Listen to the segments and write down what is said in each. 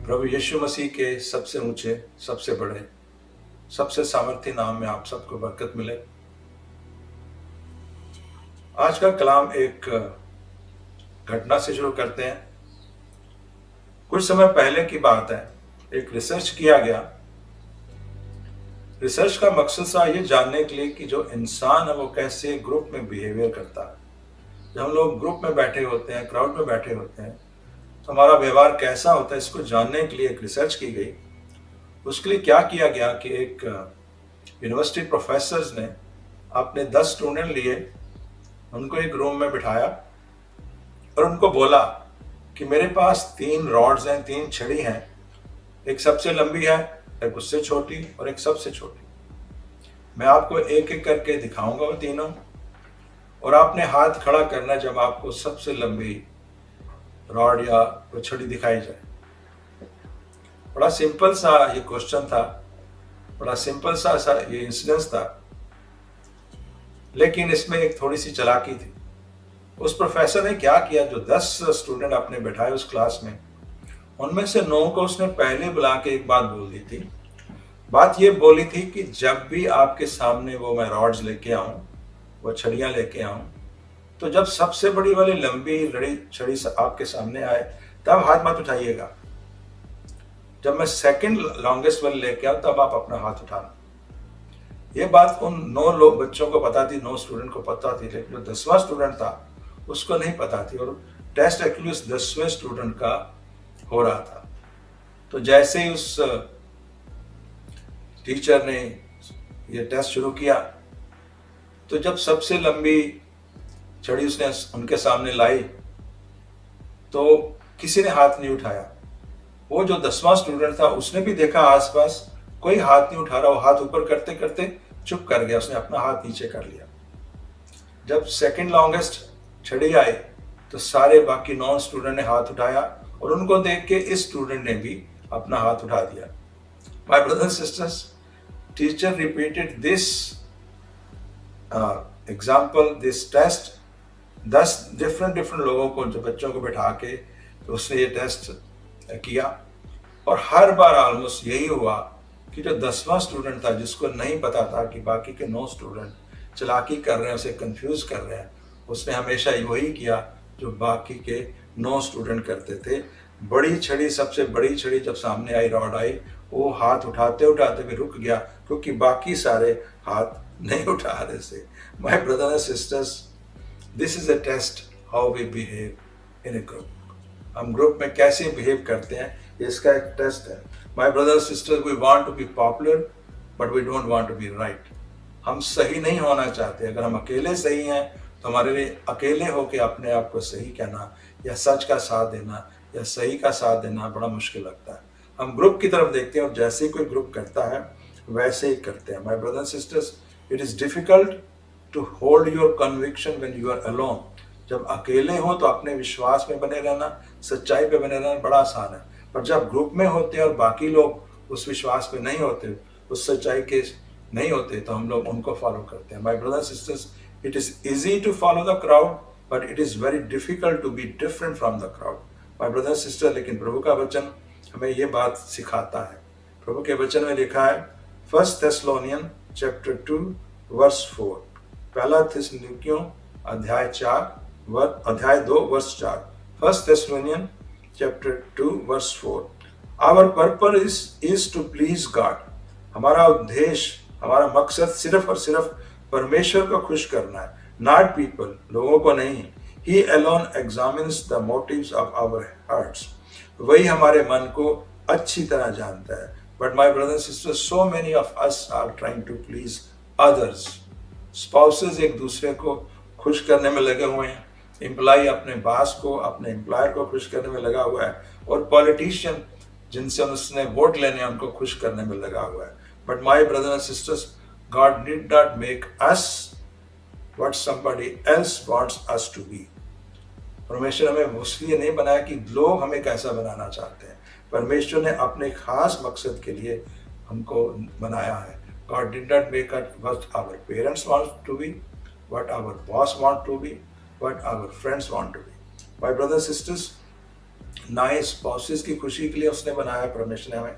प्रभु यीशु मसीह के सबसे ऊंचे, सबसे बड़े, सबसे सामर्थी नाम में आप सबको बरकत मिले। आज का कलाम एक घटना से शुरू करते हैं। कुछ समय पहले की बात है, एक रिसर्च किया गया। रिसर्च का मकसद था ये जानने के लिए कि जो इंसान है वो कैसे ग्रुप में बिहेवियर करता है। जब हम लोग ग्रुप में बैठे होते हैं, क्राउड में बैठे होते हैं, तो हमारा व्यवहार कैसा होता है, इसको जानने के लिए एक रिसर्च की गई। उसके लिए क्या किया गया कि एक यूनिवर्सिटी प्रोफेसर्स ने अपने 10 स्टूडेंट लिए, उनको एक रूम में बिठाया और उनको बोला कि मेरे पास 3 रॉड्स हैं, 3 छड़ी हैं, एक सबसे लंबी है, एक उससे छोटी और एक सबसे छोटी। मैं आपको एक एक करके दिखाऊंगा वो तीनों, और आपने हाथ खड़ा करना जब आपको सबसे लंबी रॉड या वो छड़ी दिखाई जाए। बड़ा सिंपल सा ये क्वेश्चन था, बड़ा सिंपल सा ये इंसिडेंस था, लेकिन इसमें एक थोड़ी सी चालाकी थी। उस प्रोफेसर ने क्या किया, जो 10 स्टूडेंट अपने बैठाए उस क्लास में, उनमें से 9 को उसने पहले बुला के एक बात बोल दी थी। बात ये बोली थी कि जब भी आपके सामने वो मैं रॉड्स लेके आऊं, वो छड़ियां लेके आऊं, तो जब सबसे बड़ी वाली लंबी लड़ी छड़ी आपके सामने आए तब हाथ मत उठाइएगा। जब मैं सेकंड लॉन्गेस्ट वाली लेके आऊं तब आप अपना हाथ उठाना। ये बात उन 9 लोग बच्चों को पता थी, 9 स्टूडेंट को पता थी, लेकिन जो 10वां स्टूडेंट था उसको नहीं पता थी। और टेस्ट एक्चुअली उस 10वें स्टूडेंट का हो रहा था। तो जैसे ही उस टीचर ने ये टेस्ट शुरू किया, तो जब सबसे लंबी छड़ी उसने उनके सामने लाई तो किसी ने हाथ नहीं उठाया। वो जो 10वां स्टूडेंट था उसने भी देखा आसपास कोई हाथ नहीं उठा रहा, वो हाथ ऊपर करते करते चुप कर गया, उसने अपना हाथ नीचे कर लिया। जब सेकंड लॉन्गेस्ट छड़ी आई तो सारे बाकी 9 स्टूडेंट ने हाथ उठाया और उनको देख के इस स्टूडेंट ने भी अपना हाथ उठा दिया। My brothers and sisters, teacher repeated this example, this test 10 different लोगों को, जो बच्चों को बैठा के तो उसने ये टेस्ट किया। और हर बार ऑलमोस्ट यही हुआ कि जो 10वां स्टूडेंट था, जिसको नहीं पता था कि बाकी के 9 स्टूडेंट चालाकी कर रहे हैं, उसे कंफ्यूज कर रहे हैं, उसने हमेशा वही किया जो बाकी के 9 स्टूडेंट करते थे। बड़ी छड़ी, सबसे बड़ी छड़ी जब सामने आई, रॉड आई, वो हाथ उठाते उठाते भी रुक गया क्योंकि बाकी सारे हाथ नहीं उठा रहे थे। My brothers and sisters, this is a test how we behave in a group. हम ग्रुप में कैसे बिहेव करते हैं, इसका एक टेस्ट है। My brothers sisters, we want to be popular but we don't want to be right. हम सही नहीं होना चाहते। अगर हम अकेले सही हैं तो हमारे लिए अकेले होकर अपने आप को सही कहना या सच का साथ देना या सही का साथ देना बड़ा मुश्किल लगता है। हम ग्रुप की तरफ देखते हैं और जैसे ही कोई ग्रुप करता है वैसे ही करते हैं। My brothers sisters, it is difficult to hold your conviction when you are alone. जब अकेले हो तो अपने विश्वास में बने रहना, सच्चाई पे बने रहना बड़ा आसान है, पर जब ग्रुप में होते हैं और बाकी लोग उस विश्वास पे नहीं होते, उस सच्चाई के नहीं होते, तो हम लोग उनको फॉलो करते हैं। My brothers sisters, it is easy to follow the crowd but it is very difficult to be different from the crowd. My brothers sister, लेकिन प्रभु का वचन हमें ये बात सिखाता है। प्रभु के वचन में लिखा है 1 थेस्सलोनियन चैप्टर 2 वर्स 4, पहला थिस्सलुनीकियों अध्याय 2 verse 4। 1 Thessalonians chapter 2 verse 4। Our purpose is to please God। हमारा उद्देश्य, हमारा मकसद सिर्फ और सिर्फ परमेश्वर को खुश करना है, not people, लोगों को नहीं। He alone examines the motives of our hearts। वही हमारे मन को अच्छी तरह जानता है। But my brothers and sisters, so many of us are trying to please others। Spouses एक दूसरे को खुश करने में लगे हुए हैं, एम्प्लॉय अपने बॉस को, अपने एम्प्लॉयर को खुश करने में लगा हुआ है, और पॉलिटिशियन जिनसे उसने वोट लेने हैं उनको खुश करने में लगा हुआ है। But my brothers and sisters, God did not make us what somebody else wants us to be. परमेश्वर हमें इसलिए नहीं बनाया कि लोग हमें कैसा बनाना चाहते हैं। परमेश्वर ने अपने खास मकसद के लिए हमको बनाया है। God did not make us what our parents want to be, what our boss want to be, what our friends want to be। My brothers and sisters, ना ही स्पाउसेस की खुशी के लिए उसने बनाया परमेश्वर ने हमें,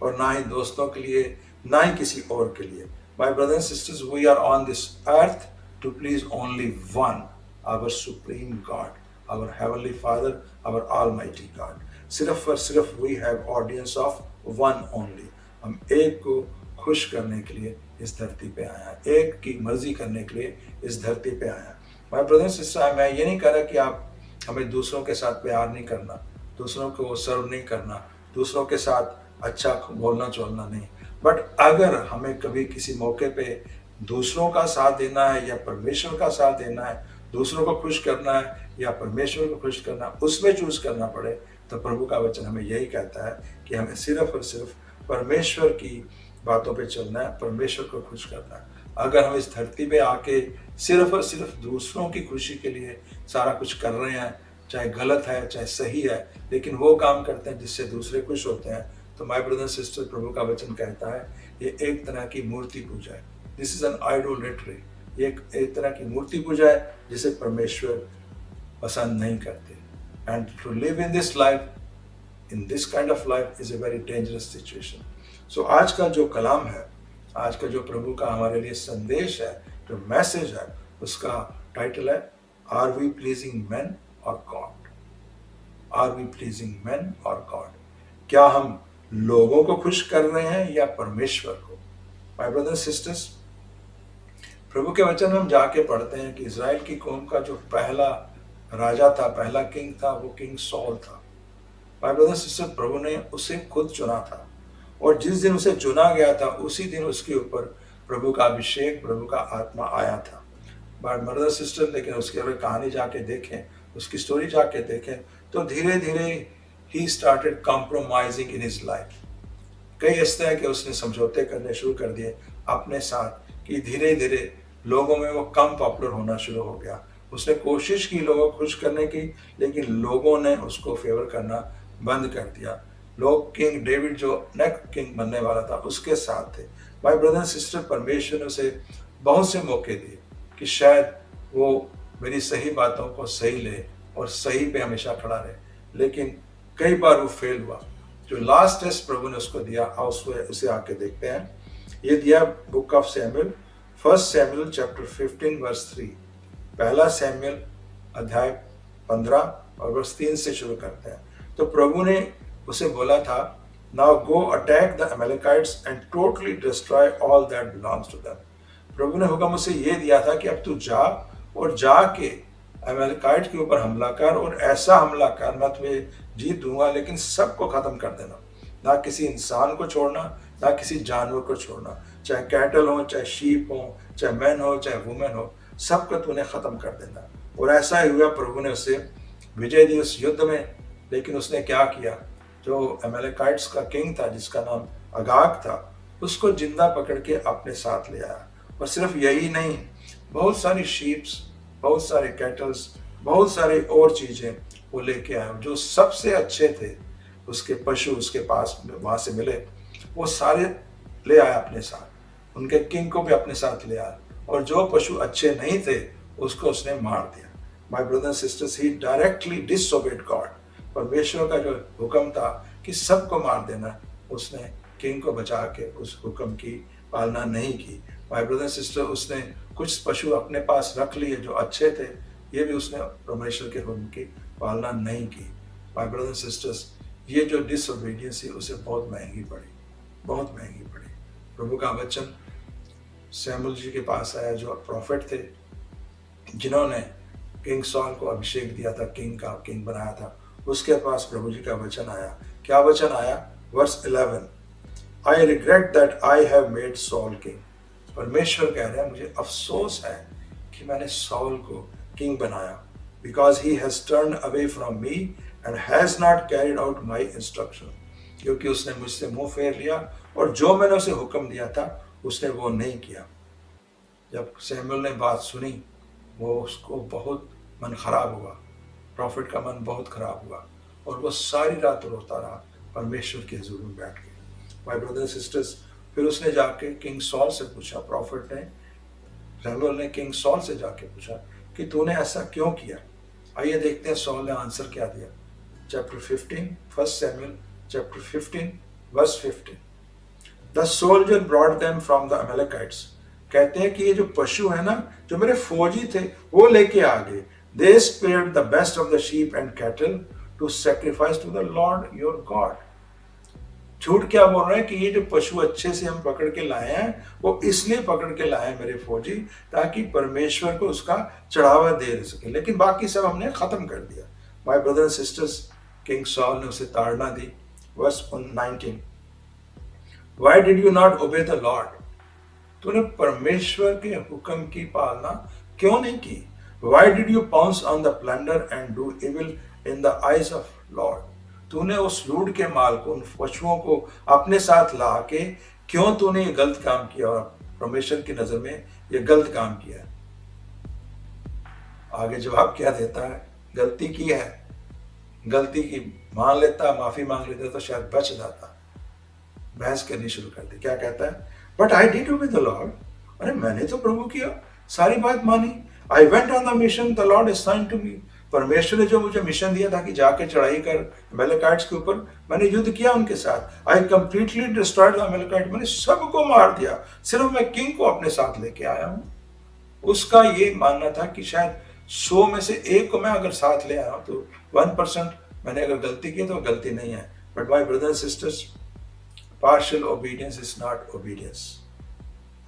और ना ही दोस्तों के लिए, ना ही किसी और के लिए। My brothers and sisters, we are on this earth to please only one, our supreme God, our heavenly father, our almighty God. सिर्फ और सिर्फ we have audience of one only. हम एक को खुश करने के लिए इस धरती पे आया है, एक की मर्जी करने के लिए इस धरती पे आया है। माय ब्रदर्स एंड सिस्टर, मैं ये नहीं कह रहा कि आप हमें दूसरों के साथ प्यार नहीं करना, दूसरों को सर्व नहीं करना, दूसरों के साथ अच्छा बोलना चलना नहीं, बट अगर हमें कभी किसी मौके पे दूसरों का साथ देना है या परमेश्वर का साथ देना है, दूसरों को खुश करना है या परमेश्वर को खुश करना, उसमें चूज करना पड़े, तो प्रभु का वचन हमें यही कहता है कि हमें सिर्फ और सिर्फ परमेश्वर की बातों पे चलना है, परमेश्वर को खुश करना है। अगर हम इस धरती पे आके सिर्फ और सिर्फ दूसरों की खुशी के लिए सारा कुछ कर रहे हैं, चाहे गलत है चाहे सही है, लेकिन वो काम करते हैं जिससे दूसरे खुश होते हैं, तो माय ब्रदर सिस्टर, प्रभु का वचन कहता है ये एक तरह की मूर्ति पूजा है। This is an idolatry. ये एक तरह की मूर्ति पूजा है जिसे परमेश्वर पसंद नहीं करते। And to live in this life, in this kind of life is a very dangerous situation. So आज का जो कलाम है, आज का जो प्रभु का हमारे लिए संदेश है, जो मैसेज है, उसका टाइटल है are we pleasing man or God. Are we pleasing man or God. क्या हम लोगों को खुश कर रहे हैं या परमेश्वर को? माय ब्रदर्स सिस्टर्स, प्रभु के वचन में हम जाके पढ़ते हैं कि इज़राइल की कौम का जो पहला राजा था, पहला किंग था, वो किंग सॉल था। माय ब्रदर्स सिस्टर, प्रभु ने उसे खुद चुना था, और जिस दिन उसे चुना गया था उसी दिन उसके ऊपर प्रभु का अभिषेक, प्रभु का आत्मा आया था। बट ब्रदर सिस्टर, लेकिन उसकी अगर कहानी जाके देखें, उसकी स्टोरी जाके देखें, तो धीरे धीरे he started compromising in his life. कई इस तरह के उसने समझौते करने शुरू कर दिए अपने साथ कि धीरे धीरे लोगों में वो कम पॉपुलर होना शुरू हो गया। उसने कोशिश की लोगों को खुश करने की, लेकिन लोगों ने उसको फेवर करना बंद कर दिया। लोग किंग डेविड जो नेक्स्ट किंग बनने वाला था उसके साथ थे। माय ब्रदर सिस्टर, परमेश्वर ने उसे बहुत से मौके दिए कि शायद वो मेरी सही बातों को सही ले और सही पे हमेशा खड़ा रहे, लेकिन कई बार वो फेल हुआ। जो लास्ट टेस्ट प्रभु ने उसको दिया, उसे आके देखते हैं। ये दिया book of Samuel, 1 Samuel chapter 15 verse 3। पहला सैमुअल अध्याय 15 और वर्स 3 से शुरू करते हैं। तो प्रभु ने उसे बोला था, now go attack the Amalekites and totally destroy all that belongs to them. प्रभु ने हुक्म उसे ये दिया था कि अब तू जा और जाके अमेलेकाइट के ऊपर हमला कर, और ऐसा हमला कर, मैं तुम्हें जीत दूंगा, लेकिन सबको खत्म कर देना, ना किसी इंसान को छोड़ना, ना किसी जानवर को छोड़ना, चाहे कैटल हो, चाहे शीप हो, चाहे मैन हो, चाहे वुमेन हो, सबको तूने खत्म कर देना। और ऐसा ही हुआ, प्रभु ने उसे विजय दी उस युद्ध में। लेकिन उसने क्या किया, जो अमेलेकाइट्स का किंग था जिसका नाम अगाग था, उसको जिंदा पकड़ के अपने साथ ले आया। और सिर्फ यही नहीं, बहुत सारी शीप्स, बहुत सारे कैटल्स, बहुत सारी और चीजें वो लेके आया। जो सबसे अच्छे थे उसके पशु उसके पास वहां से मिले, वो सारे ले आया अपने साथ। उनके किंग को भी अपने साथ ले आया, और जो पशु अच्छे नहीं थे उसको उसने मार दिया। My brother sisters, he directly disobeyed God. परमेश्वर का जो हुक्म था कि सबको मार देना, उसने किंग को बचा के उस हुक्म की पालना नहीं की। माय ब्रदर सिस्टर, उसने कुछ पशु अपने पास रख लिए जो अच्छे थे, ये भी उसने परमेश्वर के हुक्म की पालना नहीं की। माय ब्रदर सिस्टर्स, ये जो डिसओबीडियंस है उसे बहुत महंगी पड़ी, बहुत महंगी पड़ी। प्रभु का वचन सैमुअल जी के पास आया, जो प्रॉफिट थे, जिन्होंने किंग सॉल को अभिषेक दिया था, किंग बनाया था। उसके पास प्रभु जी का वचन आया। क्या वचन आया? Verse 11, I regret that I have made Saul king. परमेश्वर कह रहे हैं, मुझे अफसोस है कि मैंने सॉल को किंग बनाया, because he has turned away from me and has not carried out my instruction. क्योंकि उसने मुझसे मुंह फेर लिया, और जो मैंने उसे हुक्म दिया था उसने वो नहीं किया। जब सैमुअल ने बात सुनी, वो उसको बहुत मन खराब हुआ, प्रॉफिट का मन बहुत खराब हुआ, और वो सारी रात रोता रहा परमेश्वर के हुजूर में बैठ के। माय ब्रदर सिस्टर्स, फिर उसने जाके किंग सॉल से पूछा, प्रॉफिट ने, सैमुअल ने किंग सॉल से जाके पूछा कि तूने ऐसा क्यों किया। आइए देखते हैं सॉल ने आंसर क्या दिया। chapter 15, 1 Samuel chapter 15 verse 15. The soldier brought them from the Amalekites. कहते हैं कि ये जो पशु है ना, जो मेरे फौजी थे वो लेके आ गए. They spared the best of the sheep and cattle to sacrifice to the Lord your God. झूठ क्या बोल रहे हैं कि ये जो पशु अच्छे से हम पकड़ के लाए हैं वो इसलिए पकड़ के लाए हैं मेरे फौजी ताकि परमेश्वर को उसका चढ़ावा दे सके, लेकिन बाकी सब हमने खत्म कर दिया. My brother and sisters, king Saul ने उसे ताड़ना दी. Verse 19, why did you not obey the Lord? तूने परमेश्वर के हुक्म की पालना क्यों नहीं की? Why did you pounce on the plunder and do evil in the eyes of Lord? तूने उस लूट के माल को, उन पशुओं को अपने साथ ला के क्यों तूने ये गलत काम किया और परमेश्वर की नजर में ये गलत काम किया? आगे जवाब क्या देता है? गलती की है, गलती की मान लेता, माफी मांग लेता तो शायद बच जाता. बहस करनी शुरू कर दी. क्या कहता है? But I did obey the Lord. अरे मैंने तो प्रभु किया, सारी बात मानी. I went on the mission the Lord assigned to me. परमेश्वर ने जो मुझे मिशन दिया था कि जाके चढ़ाई कर अमेलेकाइट्स के ऊपर, मैंने युद्ध किया उनके साथ. I completely destroyed the Amalekite. मैंने सबको मार दिया, सिर्फ मैं किंग को अपने साथ लेके आया हूं. उसका ये मानना था कि शायद 100 में से 1 को मैं अगर साथ ले आया हूं तो 1% मैंने अगर गलती की तो गलती नहीं है. But my brothers and sisters, partial obedience is not obedience.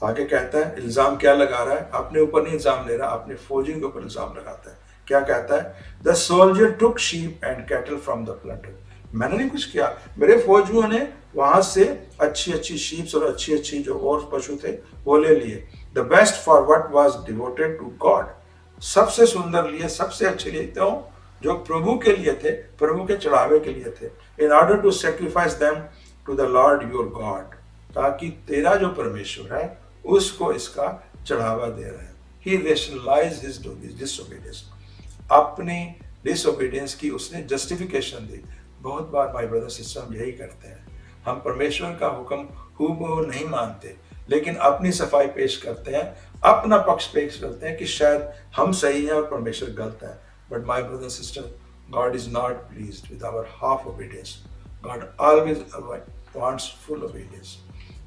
आगे कहता है, इल्जाम क्या लगा रहा है? अपने ऊपर नहीं इल्जाम ले रहा, अपने फौजी के ऊपर इल्जाम लगाता है. क्या कहता है? The soldier took sheep and cattle from the plunder. मैंने नहीं कुछ किया, मेरे फौजियों ने वहां से अच्छी अच्छी शीप्स और अच्छी अच्छी जो और पशु थे वो ले लिए. The best for what was devoted to God. सबसे सुंदर लिए, सबसे अच्छे लिए तो जो प्रभु के लिए थे, प्रभु के चढ़ावे के लिए थे. In order to sacrifice them to the Lord your God. ताकि तेरा जो परमेश्वर है उसको इसका चढ़ावा दे रहे हैं. ही रेशनलाइज्ड हिज डिसोबीडियंस. अपनी डिसोबीडियंस की उसने जस्टिफिकेशन दी. बहुत बार माय ब्रदर सिस्टर हम यही करते हैं, हम परमेश्वर का हुक्म हूबहू नहीं मानते, लेकिन अपनी सफाई पेश करते हैं, अपना पक्ष पेश करते हैं कि शायद हम सही हैं और परमेश्वर गलत है. But my brother sister, God is not pleased with our half obedience. God always wants full obedience.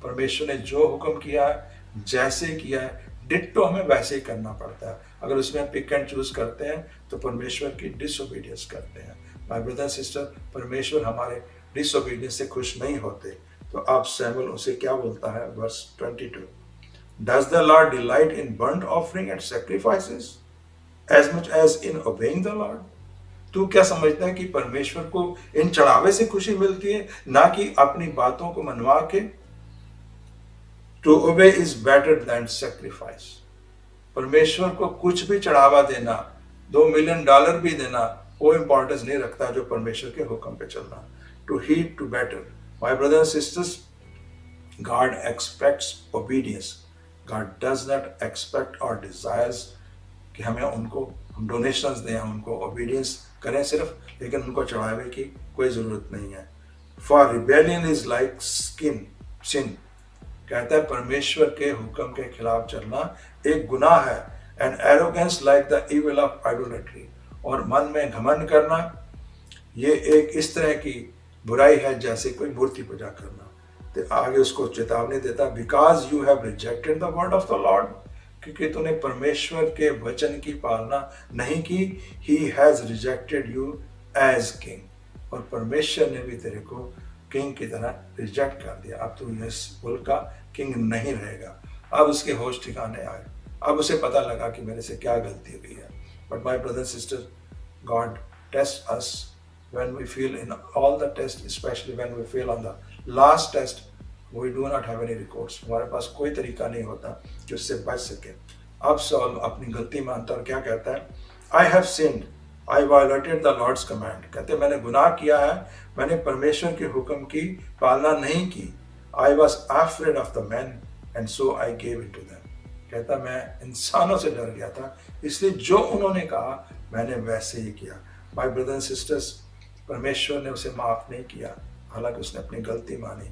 परमेश्वर ने जो हुक्म किया है, जैसे किया है, डिट्टो हमें वैसे ही करना पड़ता है. अगर उसमें पिक एंड चूज करते हैं तो परमेश्वर की डिसोबीडियंस करते हैं. माय ब्रदर सिस्टर, परमेश्वर हमारे डिसोबीडियंस से खुश नहीं होते. तो अब सैमुअल उसे क्या बोलता है? Verse 22, does the Lord delight in burnt offering and sacrifices as much as in obeying the Lord? तू क्या समझता है कि परमेश्वर को इन चढ़ावे से खुशी मिलती है, ना कि अपनी बातों को मनवा के? To obey is better than sacrifice. परमेश्वर को कुछ भी चढ़ावा देना, $2 मिलियन भी देना, वो इंपॉर्टेंस नहीं रखता जो परमेश्वर के हुक्म पे चलना. To heed to better. My brothers and sisters, God expects obedience. God does not expect और डिजायर्स कि हमें उनको हम डोनेशंस दें, हम उनको ओबीडियंस करें सिर्फ, लेकिन उनको चढ़ावे की कोई जरूरत नहीं है. फॉर रिबेलियन इज लाइक सिन. कहता है परमेश्वर के हुक्म के खिलाफ चलना एक गुनाह है. And arrogance like the evil of idolatry. और मन में घमंड करना ये एक इस तरह की बुराई है जैसे कोई मूर्ति पूजा करना. तो आगे उसको चेतावनी देता, because you have rejected the word of the Lord. क्योंकि तूने परमेश्वर के वचन की पालना नहीं की. He has rejected you as king. और परमेश्वर ने भी तेरे को किंग की तरह रिजेक्ट कर दिया. अब तू इस मुल्क का किंग नहीं रहेगा. अब उसके होश ठिकाने आए, अब उसे पता लगा कि मेरे से क्या गलती हुई है. But my brother sister, God test us when we feel in all the test, specially when we feel on the last test, we do not have any records. हमारे पास कोई तरीका नहीं होता जो उससे बच सके. अब सॉल अपनी गलती मानता और क्या कहता है? I have sinned, I violated the Lord's command. कहते मैंने गुनाह किया है, मैंने परमेश्वर के हुक्म की पालना नहीं की. I was afraid of the man and so I gave it to them. कहता मैं इंसानों से डर गया था, इसलिए जो उन्होंने कहा मैंने वैसे ही किया. माय ब्रदर्स एंड सिस्टर्स, परमेश्वर ने उसे माफ नहीं किया, हालांकि उसने अपनी गलती मानी.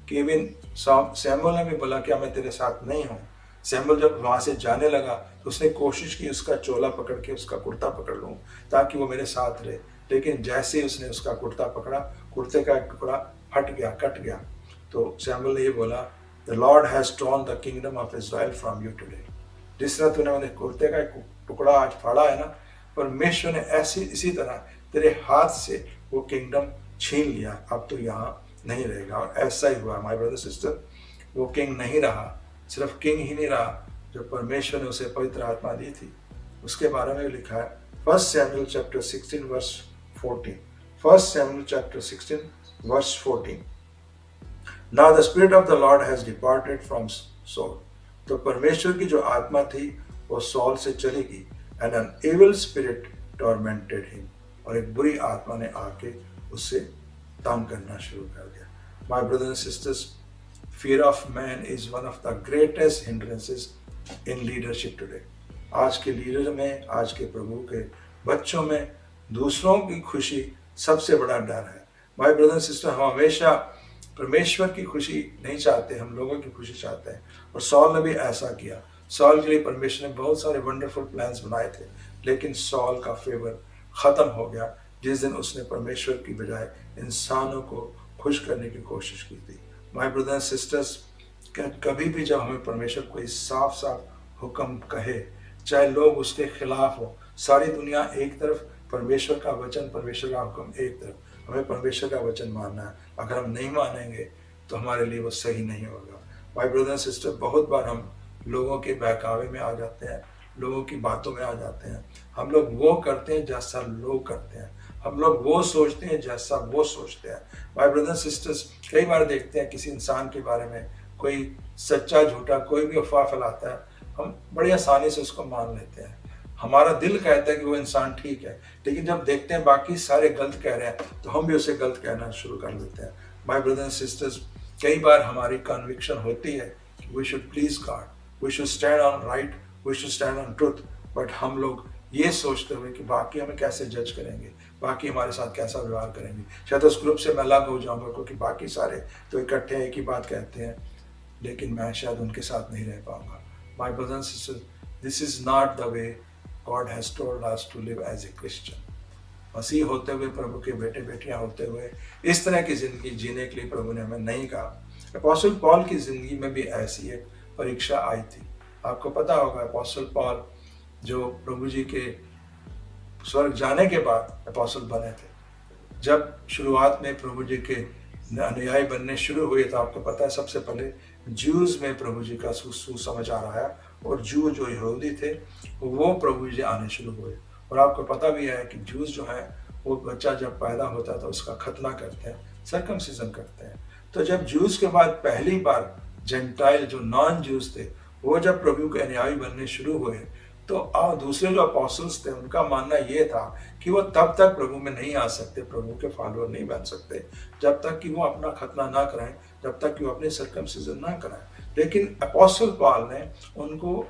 केविन सैमुअल ने भी बोला क्या मैं तेरे साथ नहीं हूँ? सैमुअल जब वहां से जाने लगा तो उसने कोशिश की उसका चोला पकड़ के उसका कुर्ता पकड़ लूं ताकि वो मेरे साथ रहे, लेकिन जैसे ही उसने उसका कुर्ता पकड़ा, कुर्ते का एक टुकड़ा हट गया, कट गया। तो सैमुअल ने ये बोला, the Lord has torn the kingdom of Israel from you today. जिस तरह तूने उन्हें कुर्ते का एक टुकड़ा आज फाड़ा है ना, परमेश्वर ने ऐसी इसी तरह तेरे हाथ से वो किंगडम छीन लिया, अब तो यहाँ नहीं रहेगा। और ऐसा ही हुआ माय ब्रदर सिस्टर, वो किंग नहीं रहा, सिर्फ किंग ही नहीं रहा, जो परमेश्वर ने उसे पवित्र आत्मा दी थी उसके बारे में लिखा है 1 Samuel chapter 16 verse 14। 1 Samuel chapter 16 verse 14। Now the spirit of the Lord has departed from Saul। तो परमेश्वर की जो आत्मा थी वो सॉल से चली गई। And an evil spirit tormented him। और एक बुरी आत्मा ने आके उससे तंग करना शुरू कर दिया। My brothers and sisters, fear of man is one of the greatest hindrances in leadership today। आज के लीडर में, आज के प्रभु के बच्चों में दूसरों की खुशी सबसे बड़ा डर है। माय ब्रदर एंड सिस्टर, हम हमेशा परमेश्वर की खुशी नहीं चाहते, हम लोगों की खुशी चाहते हैं। और सॉल ने भी ऐसा किया। सॉल के लिए परमेश्वर ने बहुत सारे वंडरफुल प्लान्स बनाए थे, लेकिन सॉल का फेवर खत्म हो गया जिस दिन उसने परमेश्वर की बजाय इंसानों को खुश करने की कोशिश की थी। माय ब्रदर एंड सिस्टर्स, कभी भी जब हमें परमेश्वर कोई साफ साफ हुक्म कहे, चाहे लोग उसके खिलाफ हो, सारी दुनिया एक तरफ, परमेश्वर का वचन, परमेश्वर का हुक्म एक तरफ, हमें परमेश्वर का वचन मानना है। अगर हम नहीं मानेंगे तो हमारे लिए वो सही नहीं होगा। माय ब्रदर एंड सिस्टर, बहुत बार हम लोगों के बहकावे में आ जाते हैं, लोगों की बातों में आ जाते हैं। हम लोग वो करते हैं जैसा लोग करते हैं, हम लोग वो सोचते हैं जैसा वो सोचते हैं। माय ब्रदर एंड सिस्टर्स, कई बार देखते हैं किसी इंसान के बारे में कोई सच्चा झूठा कोई भी अफवाह फैलाता है, हम बड़ी आसानी से उसको मान लेते हैं। हमारा दिल कहता है कि वो इंसान ठीक है, लेकिन जब देखते हैं बाकी सारे गलत कह रहे हैं तो हम भी उसे गलत कहना शुरू कर देते हैं। माय ब्रदर एंड सिस्टर्स, कई बार हमारी कन्विक्शन होती है कि we should please God, we should stand on right, we should stand on truth, but हम लोग ये सोचते हुए कि बाकी हमें कैसे जज करेंगे, बाकी हमारे साथ कैसा व्यवहार करेंगे, शायद उस ग्रुप से मैं अलग हो जाऊंगा क्योंकि बाकी सारे तो इकट्ठे एक ही बात कहते हैं, लेकिन मैं शायद उनके साथ नहीं रह पाऊंगा। My brothers and sisters, this is not the way God has told us to live as a Christian. मसीह होते हुए, प्रभु के बेटे बेटियां होते हुए इस तरह की जिंदगी जीने के लिए प्रभु ने हमें नहीं कहा। अपोस्टल पॉल की जिंदगी में भी ऐसी एक परीक्षा आई थी। आपको पता होगा, अपोस्टल पॉल जो प्रभु जी के स्वर्ग जाने के बाद अपोस्टल बने थे, जब शुरुआत में प्रभु जी के अनुयायी बनने शुरू हुए तो आपको पता है सबसे पहले ज्यूज में प्रभु जी का सुसमाचार आया, और जू जो यहूदी थे वो प्रभु जी आने शुरू हुए। और आपको पता भी है कि जूस जो है वो बच्चा जब पैदा होता है तो उसका खतना करते हैं, सर्कमसिजन करते हैं। तो जब जूस के बाद पहली बार जेंटाइल जो नॉन जूस थे वो जब प्रभु के अनुयायी बनने शुरू हुए, तो दूसरे जो अपोस्टल्स थे उनका मानना ये था कि वो तब तक प्रभु में नहीं आ सकते, प्रभु के फॉलोअर नहीं बन सकते, जब तक कि वो अपना खतना ना कराएं, जब तक कि वो अपने सर्कमसिजन ना कराएं। लेकिन अपोस्टल पॉल ने उनको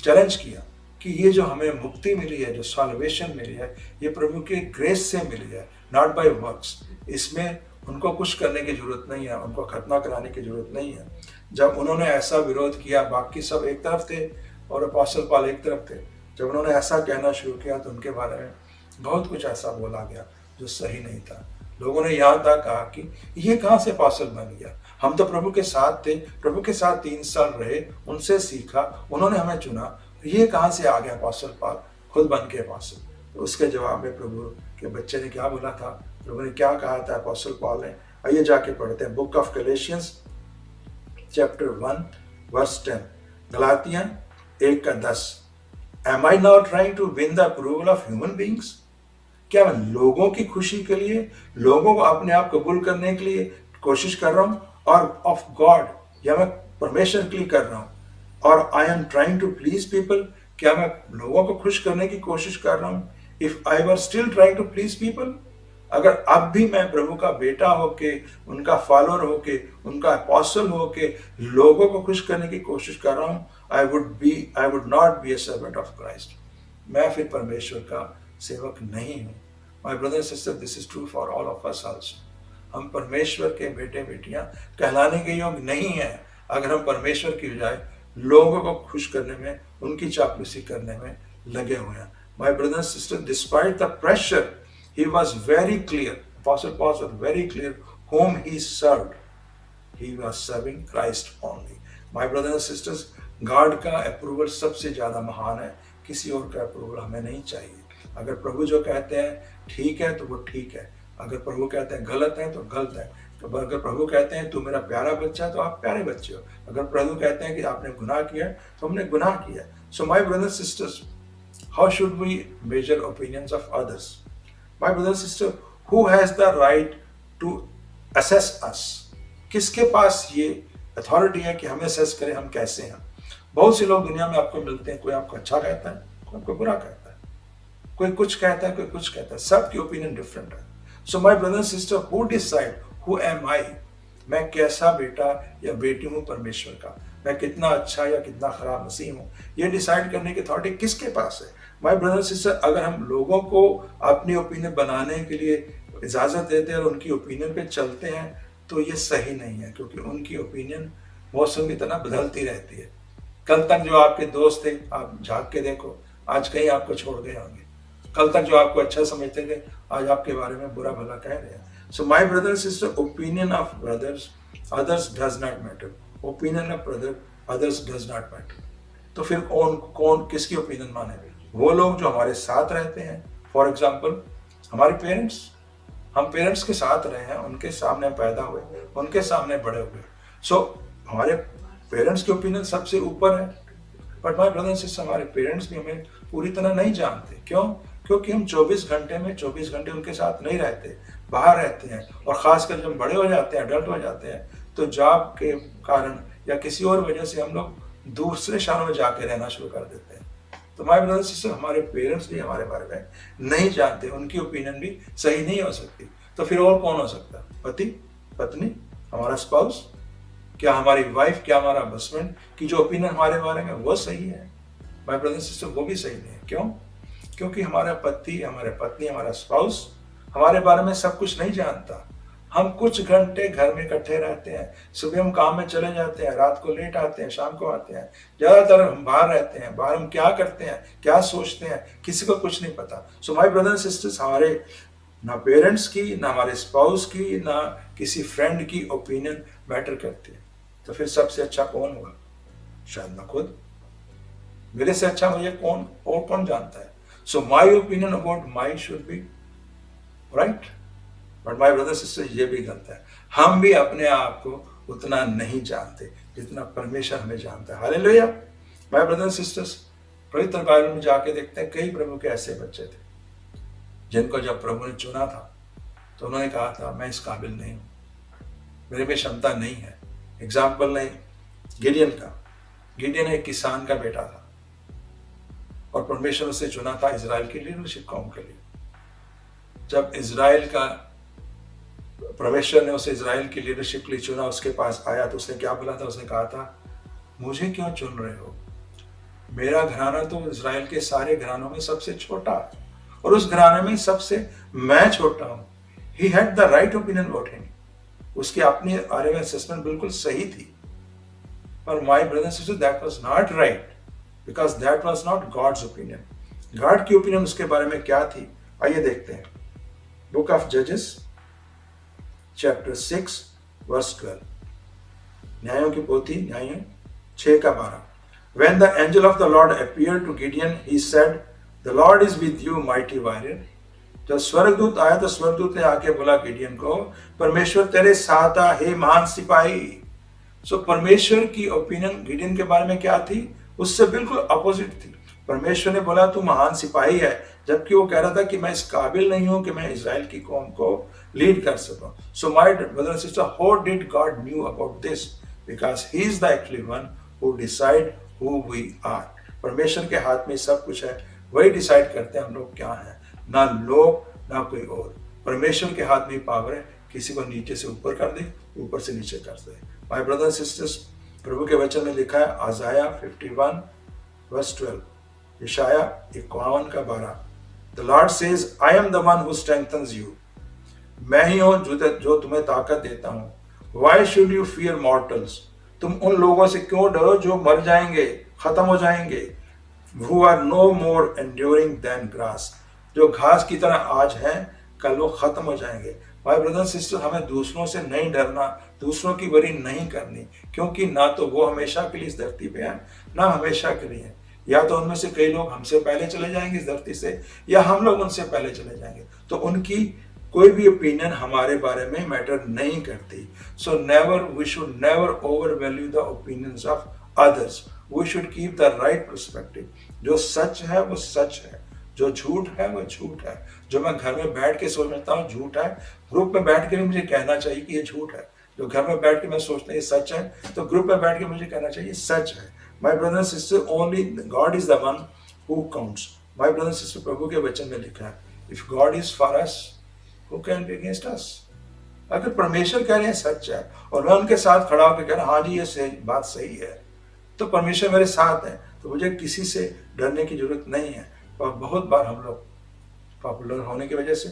चैलेंज किया कि ये जो हमें मुक्ति मिली है, जो सॉल्वेशन मिली है, ये प्रभु के ग्रेस से मिली है, नॉट बाय वर्क्स। इसमें उनको कुछ करने की जरूरत नहीं है, उनको खतना कराने की जरूरत नहीं है। जब उन्होंने ऐसा विरोध किया, बाकी सब एक तरफ थे और अपोस्टल पॉल एक तरफ थे, जब उन्होंने ऐसा कहना शुरू किया तो उनके बारे में बहुत कुछ ऐसा बोला गया जो सही नहीं था। लोगों ने यहाँ तक कहा कि ये कहाँ से अपोस्टल बन गया, हम तो प्रभु के साथ थे, प्रभु के साथ 3 साल रहे, उनसे सीखा, उन्होंने हमें चुना, ये कहाँ से आ गया अपोस्टल पॉल खुद बन के अपोस्टल। तो उसके जवाब में प्रभु के बच्चे ने क्या बोला था, प्रभु ने क्या कहा था अपोस्टल पॉल ने, आइए जाके पढ़ते हैं। Book of Galatians chapter 1 verse 10, गलातियां 1:10। Am I now trying to win the approval of human beings? क्या मैं लोगों की खुशी के लिए, लोगों को अपने आप कबूल करने के लिए कोशिश कर रहा हूँ, और ऑफ गॉड, या मैं परमेश्वर के लिए कर रहा हूँ? और I am trying to please people, क्या मैं लोगों को खुश करने की कोशिश कर रहा हूँ? If I were still trying to please people, अगर अब भी मैं प्रभु का बेटा होके, उनका फॉलोअर होके, उनका अपोस्टल होके लोगों को खुश करने की कोशिश कर रहा हूँ, I would not be A servant of Christ. मैं फिर परमेश्वर का सेवक नहीं हूँ। My brother and sister, this is true for all of us also. हम परमेश्वर के बेटे बेटियां कहलाने के योग्य नहीं है अगर हम परमेश्वर की बजाय लोगों को खुश करने में, उनकी चापलूसी करने में लगे हुए हैं। My brother and sister, despite the pressure He was very clear. Apostle Paul was very clear whom he served. He was serving Christ only. My brothers and sisters, God का अप्रूवल सबसे ज़्यादा महान है, किसी और का अप्रूवल हमें नहीं चाहिए। अगर प्रभु जो कहते हैं ठीक है तो वो ठीक है, अगर प्रभु कहते हैं गलत है तो गलत है। तो अगर प्रभु कहते हैं तू मेरा प्यारा बच्चा है तो आप प्यारे बच्चे हो, अगर प्रभु कहते हैं कि आपने गुनाह किया तो हमने गुनाह किया। So my brothers sisters, how should we measure opinions of others? My brother and sister, who has the right to assess us? किसके पास ये अथॉरिटी है कि हमें असेस करें हम कैसे हैं? बहुत से लोग दुनिया में आपको मिलते हैं, कोई आपको अच्छा कहता है, कोई आपको बुरा कहता है, कोई कुछ कहता है, कोई कुछ कहता है, सबकी ओपिनियन डिफरेंट है। So my brother and sister, who decide who am I? मैं कैसा बेटा या बेटी हूँ परमेश्वर का, मैं कितना अच्छा या कितना खराब मसीह हूँ, ये डिसाइड करने की अथॉरिटी किसके पास है? माय ब्रदर सिस्टर, अगर हम लोगों को अपनी ओपिनियन बनाने के लिए इजाज़त देते हैं और उनकी ओपिनियन पे चलते हैं तो ये सही नहीं है, क्योंकि उनकी ओपिनियन मौसम की तरह बदलती रहती है। कल तक जो आपके दोस्त थे, आप झाँक के देखो, आज कहीं आपको छोड़ गए होंगे। कल तक जो आपको अच्छा समझते थे, आज आपके बारे में बुरा भला कह रहे हैं। सो my brother sister, opinion of brothers others does not matter, opinion of brother others does not matter. तो फिर कौन किसकी ओपिनियन माने? वो लोग जो हमारे साथ रहते हैं। फॉर एग्जाम्पल हमारे पेरेंट्स, हम पेरेंट्स के साथ रहे हैं, उनके सामने पैदा हुए, उनके सामने बड़े हुए, सो हमारे पेरेंट्स की ओपिनियन सबसे ऊपर है। बट माय ब्रदर सिस्टर, हमारे पेरेंट्स भी हमें पूरी तरह नहीं जानते। क्यों? क्योंकि हम 24 घंटे उनके साथ नहीं रहते, बाहर रहते हैं। और ख़ासकर जब बड़े हो जाते हैं, अडल्ट हो जाते हैं, तो जॉब के कारण या किसी और वजह से हम लोग दूसरे शहरों में जाके रहना शुरू कर देते हैं। तो माय ब्रदर सिस्टर, हमारे पेरेंट्स भी हमारे बारे में नहीं जानते, उनकी ओपिनियन भी सही नहीं हो सकती। तो फिर और कौन हो सकता है? पति, पत्नी, हमारा स्पाउस, क्या हमारी वाइफ, क्या हमारा हस्बैंड की जो ओपिनियन हमारे बारे में वो सही है? माय ब्रदर सिस्टर, वो भी सही नहीं है। क्यों? क्योंकि हमारा पति, हमारे पत्नी, हमारा स्पाउस हमारे बारे में सब कुछ नहीं जानता। हम कुछ घंटे घर में इकट्ठे रहते हैं, सुबह हम काम में चले जाते हैं, रात को लेट आते हैं, शाम को आते हैं, ज़्यादातर हम बाहर रहते हैं। बाहर हम क्या करते हैं, क्या सोचते हैं, किसी को कुछ नहीं पता। सो माय ब्रदर सिस्टर्स, हमारे ना पेरेंट्स की, ना हमारे स्पाउस की, ना किसी फ्रेंड की ओपिनियन मैटर करती है। तो फिर सबसे अच्छा कौन होगा? शायद मैं खुद, मेरे से अच्छा मुझे कौन जानता है? So my opinion about my should be right. But my brother sister, ये भी गलत है। हम भी अपने आप को उतना नहीं जानते जितना परमेश्वर हमें जानता है। हालेलुया। माय ब्रदर सिस्टर्स, पवित्र बाइबल में जाके देखते हैं, कई प्रभु के ऐसे बच्चे थे जिनको जब प्रभु ने चुना था तो उन्होंने कहा था मैं इस काबिल नहीं हूँ, मेरे में क्षमता नहीं है। एग्जाम्पल नहीं, गिडियन का। गिडियन एक किसान का बेटा था और परमेश्वर उसे चुना था इजराइल की लीडरशिप कौम के लिए। जब इजराइल का परमेश्वर ने उसे इजराइल की लीडरशिप के लिए चुना, उसके पास आया तो उसने क्या बोला था? उसने कहा था मुझे क्यों चुन रहे हो? मेरा घराना तो इजराइल के सारे घरानों में सबसे छोटा है और उस घराने में सबसे मैं छोटा हूँ। He had the right opinion about him. उसकी अपनी बारे में असेसमेंट बिल्कुल सही थी। पर my brother sister, that was not right, because that was not God's opinion. God की ओपिनियन उसके बारे में क्या थी? आइए देखते हैं। बुक ऑफ जजेस चैप्टर 6 वर्स 12। न्यायों की पोथी, न्याय 6:12। When the angel of the Lord appeared to Gideon, he said, "The Lord is with you, mighty warrior." जब स्वर्गदूत आया तो स्वर्गदूत ने आके बोला गिडियन को, परमेश्वर तेरे साथ आ, हे महान सिपाही। सो परमेश्वर की ओपिनियन गिडियन के बारे में क्या थी? उससे बिल्कुल अपोजिट थी। परमेश्वर ने बोला तू महान सिपाही है, जबकि वो कह रहा था कि मैं इस काबिल नहीं हूं कि मैं इजराइल की कौम को लीड कर सकूं। So my brother and sister, how did God knew about this? Because he is the actually one who decide who we are. परमेश्वर के हाथ में सब कुछ है, वही डिसाइड करते हैं हम लोग क्या हैं, ना लोग ना कोई और। परमेश्वर के हाथ में पावर है, किसी को नीचे से ऊपर कर दे, ऊपर से नीचे कर दे। माय ब्रदर सिस्टर्स, प्रभु के वचन में लिखा है आज़ाया 51 वर्स 12, यशाया 51:12। The Lord says, I am the one who strengthens you. मैं ही हूं जो तुम्हें ताकत देता हूं। Why should you fear mortals? तुम उन लोगों से क्यों डरो जो मर जाएंगे, खत्म हो जाएंगे। Who are no more enduring than grass, जो घास की तरह आज हैं कल वो खत्म हो जाएंगे। माय ब्रदर सिस्टर, हमें दूसरों से नहीं डरना, दूसरों की बुरी नहीं करनी, क्योंकि ना तो वो हमेशा के लिए इस धरती पे हैं, ना हमेशा के लिए हैं। या तो उनमें से कई लोग हमसे पहले चले जाएंगे इस धरती से, या हम लोग उनसे पहले चले जाएंगे। तो उनकी कोई भी ओपिनियन हमारे बारे में मैटर नहीं करती। So never, we should never over value the opinions of others. We should keep the right perspective. जो सच है वो सच है, जो झूठ है वो झूठ है। जो मैं घर में बैठ के सोचता हूँ झूठ है, ग्रुप में बैठ के भी मुझे कहना चाहिए कि ये झूठ है। जो घर में बैठ के मैं सोचता हूँ ये सच है, तो ग्रुप में बैठ के मुझे कहना चाहिए सच है। My brother sister, only God is the one who counts. My brother sister, प्रभु के वचन में लिखा है, if God is for us, who can be against us. अगर परमेश्वर कह रहे हैं सच है और मैं उनके साथ खड़ा होकर कह रहा हाँ जी ये सही बात सही है, तो परमेश्वर मेरे साथ है, तो मुझे किसी से डरने की जरूरत नहीं है। और बहुत बार हम लोग पॉपुलर होने की वजह से,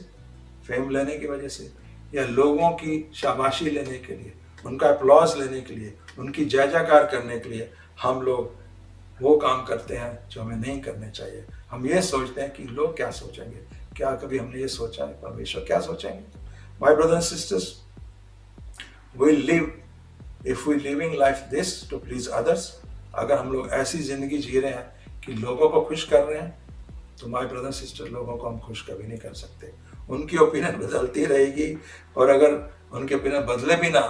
फेम लेने की वजह से, या लोगों की शाबाशी लेने के लिए, उनका अप्लॉज लेने के लिए, उनकी जय जयकार करने के लिए हम लोग वो काम करते हैं जो हमें नहीं करने चाहिए। हम ये सोचते हैं कि लोग क्या सोचेंगे। क्या कभी हमने ये सोचा है परमेश्वर क्या सोचेंगे? My brothers and sisters, we live, if we living life this to please others, अगर हम लोग ऐसी जिंदगी जी रहे हैं कि लोगों को खुश कर रहे हैं, तो माय ब्रदर सिस्टर, लोगों को हम खुश कभी नहीं कर सकते। उनकी ओपिनियन बदलती रहेगी, और अगर उनके ओपिनियन बदले भी ना,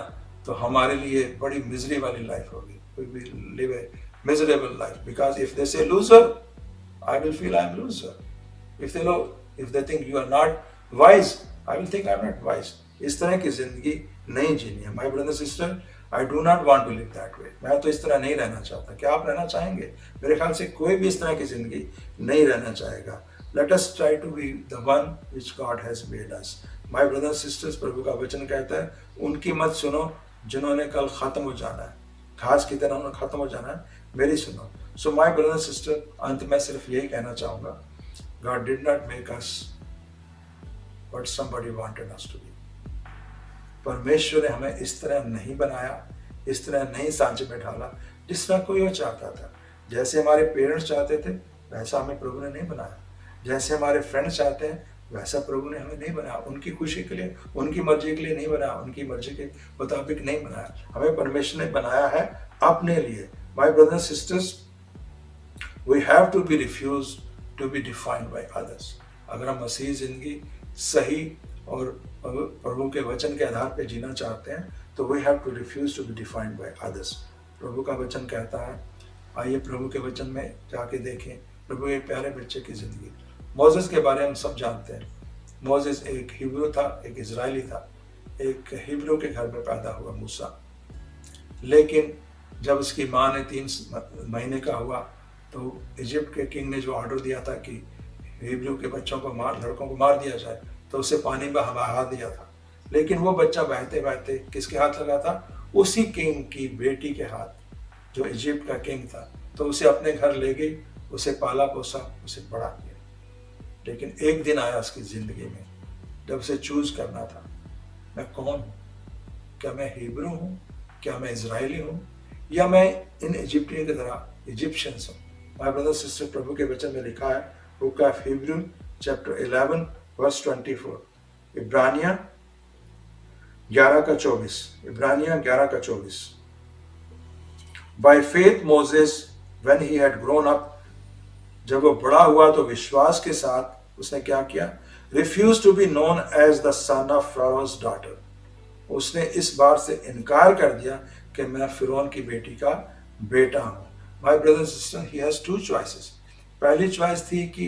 तो हमारे लिए बड़ी मिजरी वाली लाइफ होगी। We will live a miserable life, because if they say loser, I will feel I am loser. If they think you are not wise, I will think I am not wise. इस तरह की जिंदगी नहीं जीनी है। My brother sister, I do not want to live that way. मैं तो इस तरह नहीं रहना चाहता। क्या आप रहना चाहेंगे? मेरे ख्याल से कोई भी इस तरह की जिंदगी नहीं रहना चाहेगा। Let us try to be the one which God has made us. My brother sisters, प्रभु का वचन कहता है, उनकी मत सुनो जिन्होंने कल खत्म हो जाना है, घास की तरह उन्होंने खत्म हो जाना है, मेरी सुनो। सो माय ब्रदर सिस्टर, अंत में सिर्फ यही कहना चाहूंगा, God did not make us what somebody wanted us to be. परमेश्वर ने हमें इस तरह नहीं बनाया, इस तरह नहीं सांचे में ढाला जिस तरह कोई और चाहता था। जैसे हमारे पेरेंट्स चाहते थे वैसा हमें प्रभु ने नहीं बनाया। जैसे हमारे फ्रेंड्स चाहते हैं वैसा प्रभु ने हमें नहीं बनाया। उनकी खुशी के लिए, उनकी मर्जी के लिए नहीं बनाया, उनकी मर्जी के मुताबिक नहीं बनाया। हमें परमेश्वर ने बनाया है अपने लिए। My brothers sisters, we have to be refused to be defined by others. अगर हम मसीह जिंदगी सही और प्रभु के वचन के आधार पे जीना चाहते हैं, तो we have to refuse to be defined by others. प्रभु का वचन कहता है, आइए प्रभु के वचन में जाके देखें प्रभु के प्यारे बच्चे की जिंदगी। मोसेस के बारे में हम सब जानते हैं। मोसेस एक हिब्रू था, एक इजरायली था। एक हिब्रू के घर में पैदा हुआ मूसा, लेकिन जब उसकी माँ ने 3 महीने का हुआ तो इजिप्ट के किंग ने जो ऑर्डर दिया था कि हिब्रू के बच्चों को लड़कों को मार दिया जाए, तो उसे पानी में बहा दिया था। लेकिन वो बच्चा बहते बहते किसके हाथ लगा था? उसी किंग की बेटी के हाथ, जो इजिप्ट का किंग था। तो उसे अपने घर ले गई, उसे पाला पोसा, उसे बड़ा किया। लेकिन एक दिन आया उसकी जिंदगी में जब उसे चूज करना था, मैं कौन हूँ? क्या मैं हिब्रू हूँ? क्या मैं इजरायली हूँ? या मैं इन इजिप्टियन की तरह इजिप्शियंस हूँ? माय ब्रदर सिस्टर, प्रभु के वचन में लिखा है, book of Hebrew chapter 11 verse 24, इब्रानिया 11:24, इब्रानिया 11:24। By faith Moses when he had grown up, जब वो बड़ा हुआ तो विश्वास के साथ उसने क्या किया? Refuse to be known as the son of Pharaoh's daughter. उसने इस बात से इनकार कर दिया कि मैं फिरौन की बेटी का बेटा हूं। My brother sister, he has 2 choices. पहली चॉइस थी कि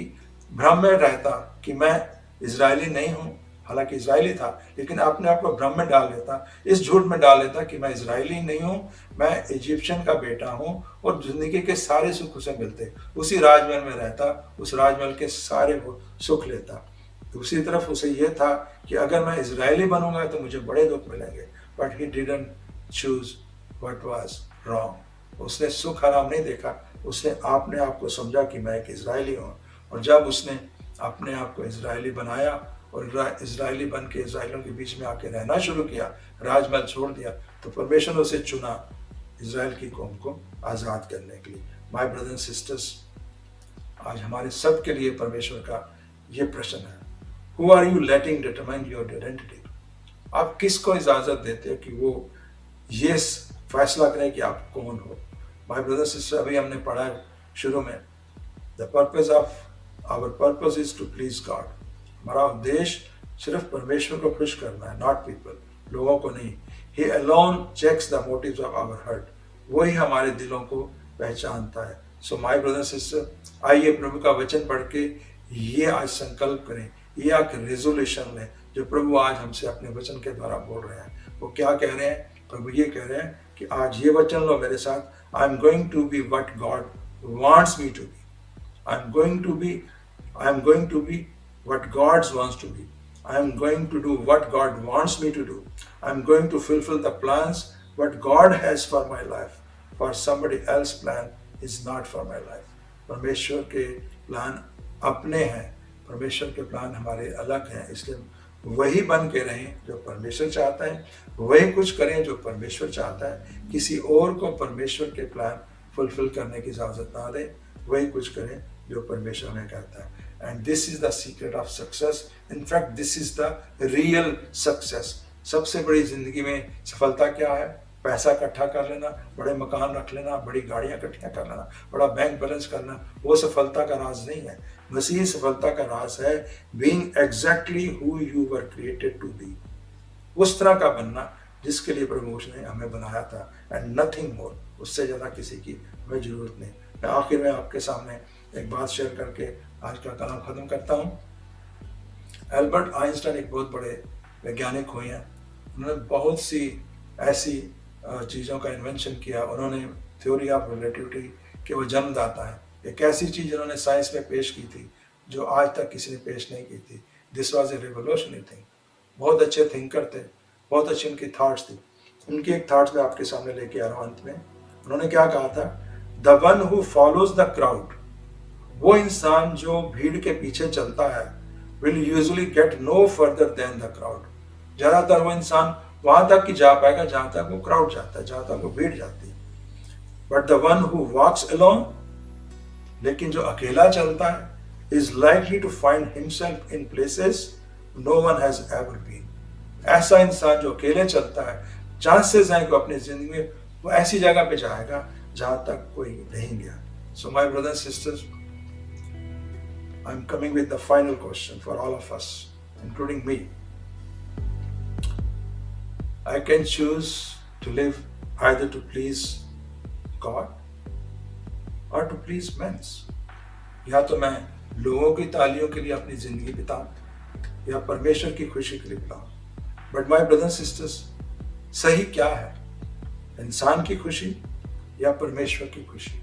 भ्रम में रहता कि मैं इजरायली नहीं हूं, हालांकि इजरायली था, लेकिन अपने आप को भ्रम में डाल लेता, इस झूठ में डाल लेता कि मैं इजरायली नहीं हूं, मैं इजिप्शियन का बेटा हूं, और जिंदगी के सारे सुख उसे मिलते। उसी राजमहल में रहता, उस राजमहल के सारे वो सुख लेता। दूसरी तरफ उसे यह था कि अगर मैं इजरायली बनूंगा तो मुझे बड़े दुख मिलेंगे। But he didn't choose what was wrong. उसने सुख आराम नहीं देखा, उसने अपने आप को समझा कि मैं एक इजरायली हूँ। और जब उसने अपने आप को इजरायली बनाया और इजरायली बन के इजरायलियों के बीच में आके रहना शुरू किया, राजमहल छोड़ दिया, तो परमेश्वर ने उसे चुना इजराइल की कौम को आज़ाद करने के लिए। माय ब्रदर्स एंड सिस्टर्स, आज हमारे सब के लिए परमेश्वर का ये प्रश्न है, Who are you letting determine your identity? आप किसको इजाजत देते हो कि वो ये फैसला करें कि आप कौन हो? माय ब्रदर सिस्टर, अभी हमने पढ़ा है शुरू में, the purpose of our purpose is to please God. हमारा उद्देश्य सिर्फ परमेश्वर को खुश करना है, नॉट पीपल, लोगों को नहीं। He alone checks the motives of our heart, वही हमारे दिलों को पहचानता है। सो माय ब्रदर सिस्टर, आइए प्रभु का वचन पढ़ के ये आज संकल्प करें, ये एक रेजोल्यूशन लें जो प्रभु आज हमसे अपने वचन के द्वारा बोल रहे हैं। वो क्या कह रहे हैं? प्रभु ये कह रहे हैं कि आज ये वचन लो मेरे साथ, I am going to be what God wants me to be. I am going to be what God wants to be. I am going to do what God wants me to do. I am going to fulfill the plans what God has for my life. For somebody else's plan is not for my life. परमेश्वर के plan अपने हैं, परमेश्वर के plan हमारे अलग हैं, इसलिए वही बन के रहें जो परमेश्वर चाहता है, वही कुछ करें जो परमेश्वर चाहता है, किसी और को परमेश्वर के प्लान फुलफिल करने की इजाज़त ना दें, वही कुछ करें जो परमेश्वर ने कहता है। And this is the secret of success, in fact this is the real success. सबसे बड़ी जिंदगी में सफलता क्या है? पैसा इकट्ठा कर लेना, बड़े मकान रख लेना, बड़ी गाड़ियां इकट्ठियां कर लेना, बड़ा बैंक बैलेंस करना, वो सफलता का राज नहीं है। मसीह सफलता का राज है being exactly who you were created to be, उस तरह का बनना जिसके लिए प्रभु ने हमें बनाया था, एंड नथिंग मोर, उससे ज़्यादा किसी की हमें जरूरत नहीं। मैं आखिर में आपके सामने एक बात शेयर करके आज का कलाम खत्म करता हूँ। एल्बर्ट आइंस्टाइन एक बहुत बड़े वैज्ञानिक हुए हैं, उन्होंने बहुत सी ऐसी चीज़ों का इन्वेंशन किया। उन्होंने थ्योरी ऑफ रिलेटिविटी कि वो जन्मदाता है, एक ऐसी चीज़ उन्होंने साइंस में पेश की थी जो आज तक किसी ने पेश नहीं की थी। This was a revolutionary thing. बहुत अच्छे थिंकर थे, बहुत अच्छी उनकी थाट्स थी। उनकी एक थाट्स में आपके सामने लेके आ रहा हूँ। अंत में उन्होंने क्या कहा था? The one who follows the crowd, वो इंसान जो भीड़ के पीछे चलता है, will usually get no further than the crowd. ज्यादातर वो इंसान वहां तक ही जा पाएगा जहां तक वो क्राउड जाता है, जहां तक वो भीड़ जाती है। But the one who walks alone, लेकिन जो अकेला चलता है, is likely to find himself in places no one has ever been. ऐसा इंसान जो अकेले चलता है, चांसेस हैं कि अपनी जिंदगी में वो ऐसी जगह पे जाएगा जहां तक कोई नहीं गया। So my brothers sisters, I am coming with the final question for all of us, including me. I can choose to live either to please God or to please men. या तो मैं लोगों की तालियों के लिए अपनी जिंदगी बिताऊं या परमेश्वर की खुशी के लिए बिताऊं। बट माय ब्रदर्स सिस्टर्स, सही क्या है? इंसान की खुशी या परमेश्वर की खुशी?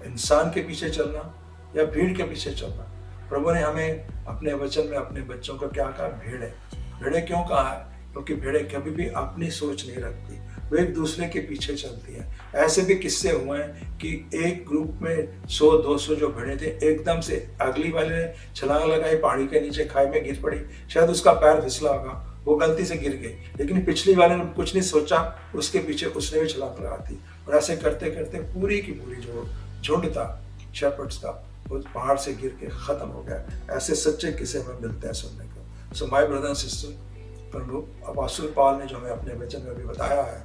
इंसान के पीछे चलना या भीड़ के पीछे चलना? प्रभु ने हमें अपने वचन में अपने बच्चों को क्या कहा? भेड़े। भेड़े क्यों कहा है? क्योंकि भेड़ें कभी भी अपनी सोच नहीं रखती, वो एक दूसरे के पीछे चलती हैं। ऐसे भी किस्से हुए हैं कि एक ग्रुप में 100-200 जो भेड़ें थे, एकदम से अगली वाले ने छलांग लगाई, पहाड़ी के नीचे खाई में गिर पड़ी, शायद उसका पैर फिसला होगा, वो गलती से गिर गई, लेकिन पिछली वाले ने कुछ नहीं सोचा, उसके पीछे उसने भी छलांग लगा दी। और ऐसे करते करते पूरी की पूरी जो झुंड था शेपर्ड्स का, वो पहाड़ से गिर के खत्म हो गया। ऐसे सच्चे किस्से हमें मिलते हैं सुनने को। So my brother and sister, प्रभु अपोस्टल पॉल ने जो हमें अपने वचन में भी बताया है,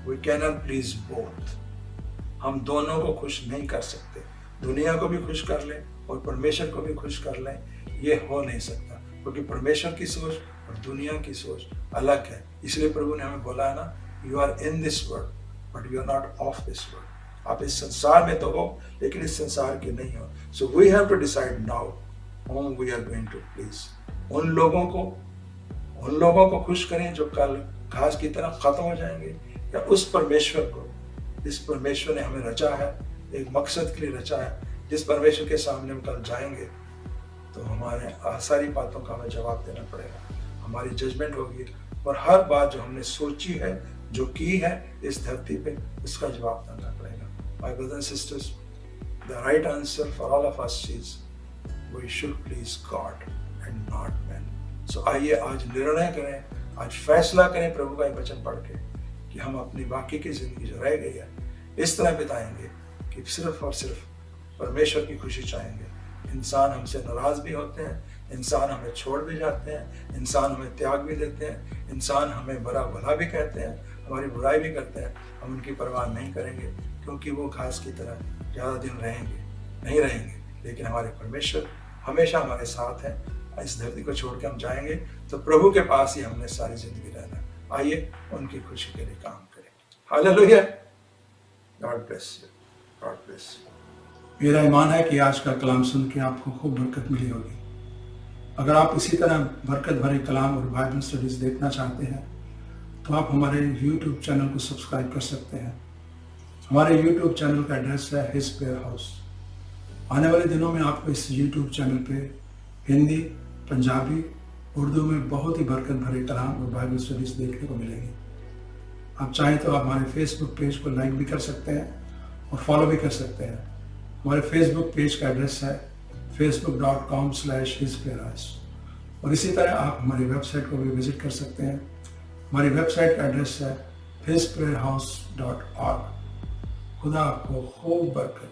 we can not please both. हम दोनों को खुश नहीं कर सकते। दुनिया को भी खुश कर लें और परमेश्वर को भी खुश कर लें, ये हो नहीं सकता, क्योंकि परमेश्वर की सोच और दुनिया की सोच अलग है। इसलिए प्रभु ने हमें बोला है ना, you are in this world but you are not of this world. आप इस संसार में तो हो, लेकिन इस संसार के नहीं हो। So we have to decide now whom we are going to please। उन लोगों को खुश करें जो कल घास की तरह खत्म हो जाएंगे, या उस परमेश्वर को, जिस परमेश्वर ने हमें रचा है, एक मकसद के लिए रचा है, जिस परमेश्वर के सामने हम कल जाएंगे तो हमारे सारी बातों का हमें जवाब देना पड़ेगा। हमारी जजमेंट होगी और हर बात जो हमने सोची है, जो की है इस धरती पे, उसका जवाब देना पड़ेगा। My brothers and sisters, the right answer for all of us is we should please God and not man. So आइए आज निर्णय करें, आज फैसला करें प्रभु का वचन पढ़ के कि हम अपनी बाकी की जिंदगी जो रह गई है इस तरह बिताएंगे कि सिर्फ और सिर्फ परमेश्वर की खुशी चाहेंगे। इंसान हमसे नाराज भी होते हैं, इंसान हमें छोड़ भी जाते हैं, इंसान हमें त्याग भी देते हैं, इंसान हमें बुरा भला भी कहते हैं, हमारी बुराई भी करते हैं, हम उनकी परवाह नहीं करेंगे, क्योंकि वो घास की तरह ज़्यादा दिन नहीं रहेंगे। लेकिन हमारे परमेश्वर हमेशा हमारे साथ हैं। इस धरती को छोड़ के हम जाएंगे तो प्रभु के पास ही हमने सारी जिंदगी रहना। आइए उनकी खुशी के लिए काम करें। Hallelujah. God bless you, God bless you. मेरा ईमान है कि आज का कलाम सुन के आपको खूब बरकत मिली होगी। अगर आप इसी तरह बरकत भरे कलाम और बाइबल स्टडीज देखना चाहते हैं तो आप हमारे YouTube चैनल को सब्सक्राइब कर सकते हैं। हमारे YouTube चैनल का एड्रेस है हिज प्रेयर हाउस। आने वाले दिनों में आपको इस YouTube चैनल पे हिंदी, पंजाबी, उर्दू में बहुत ही बरकत भरे कलाम और बाइबल स्टडीज देखने को मिलेंगी। आप चाहें तो आप हमारे फेसबुक पेज को लाइक भी कर सकते हैं और फॉलो भी कर सकते हैं। हमारे फेसबुक पेज का एड्रेस है facebook.com/hisprayerhouse। और इसी तरह आप हमारी वेबसाइट को भी विजिट कर सकते हैं। हमारी वेबसाइट का एड्रेस है hisprayerhouse.org। खुदा आपको खूब बरकत